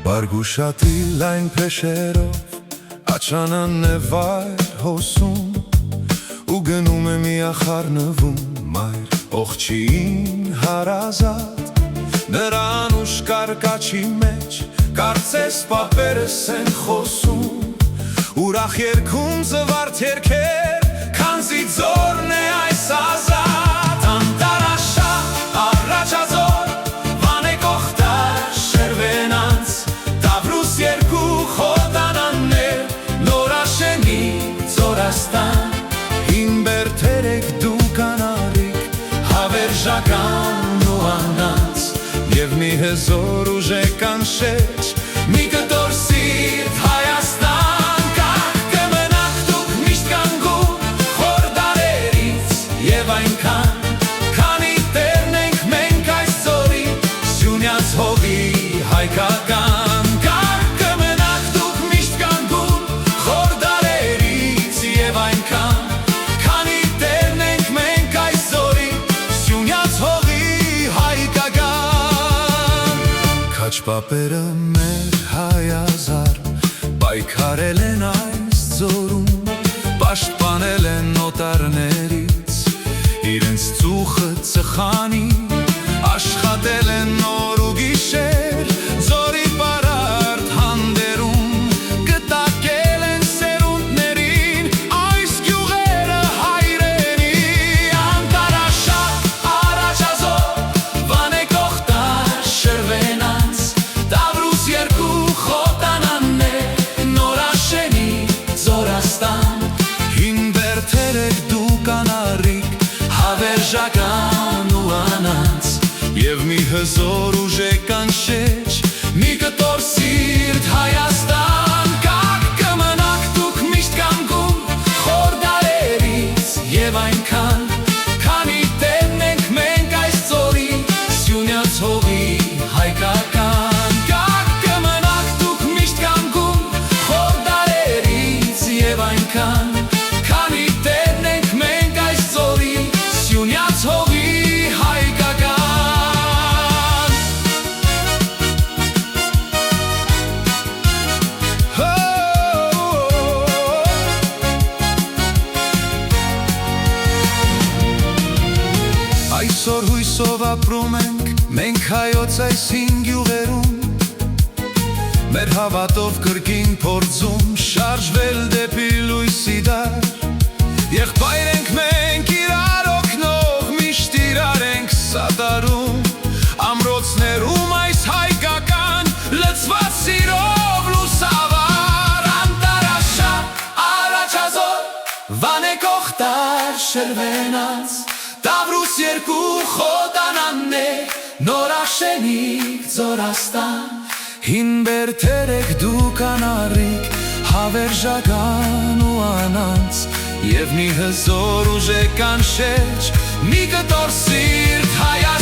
Բարգուշատի լայն փեշերով աչանան է վայր հոսում ու գնում է մի ախառնվում մայր ողջին հարազատ նրան ուշ կարկաչի մեջ կարծես պապերս են խոսում ուրախ երգում զվարթ երգեր քանզի ձորն է այս ազատ անտարաշա առաջազոր վանե կողտար շերվենանց Տավրուս երկու խոտանաններ նորաշենի ծորաստան հին բերթերեք դու կանարիք հավերժական ու անանց և մի հզոր ուժեկան շեջ մի կտոր սիրտ Հայաստան կախ կմնաք դուք միշտ կանգուն խոր դարերից և այնքան քանի տերն ենք մենք այս ծորի Սյունյաց հողի հայկական կախ կմնաք դուք միշտ կանգուն խոր դարերից և այնքան քանի տերն ենք մենք այս ծորի Սյունյաց հողի հայկական Քաչ պապերը մեր հայազար պայքարել են այս ծորում պաշտպանել են օտարներից իրենց ծուխը ծխանի աշխատել են նոր ու գիշեր ձորի պարարտ հանդերում կտակել են սերունդներին այս գյուղերը հայրենի անտարաշատ առաջազոր վանե կողտար շերվենանց Տավրուս երկու խոտանաններ նորաշենի ծորաստան հին բերթերեք դու կանարիք հավերժական ու անանց և մի հզոր ուժեկան շեջ մի կտոր սիրտ Հայաստան կախ կմնաք դուք միշտ կանգուն խոր դարերից և այնքան քանի տերն ենք մենք այս ծորի Սյունյաց հողի հայկական կախ կմնաք դուք միշտ կանգուն խոր դարերից և այնքան քանի տերն ենք մենք այս ծորի Սյունյաց հողի հայկական Այսօր հույսով ապրում ենք մենք հայոց այս հին գյուղերում մեր հավատով կրկին փորձում շարժվել դեպի լույսի դար եղբայր ենք մենք իրար օգնող միշտ իրար ենք սատարում ամրոցներում այս հայկական լցված սիրով լուսավար անտարաշատ առաջազոր վանե կողտար շերվենանց Տավրուս երկու խոտանաններ նորաշենիք ծորաստան հին բերթերեք դու կանարիք հավերժական ու անանց և մի հզոր ուժեկան շեջ մի կտոր սիրտ Հայաստան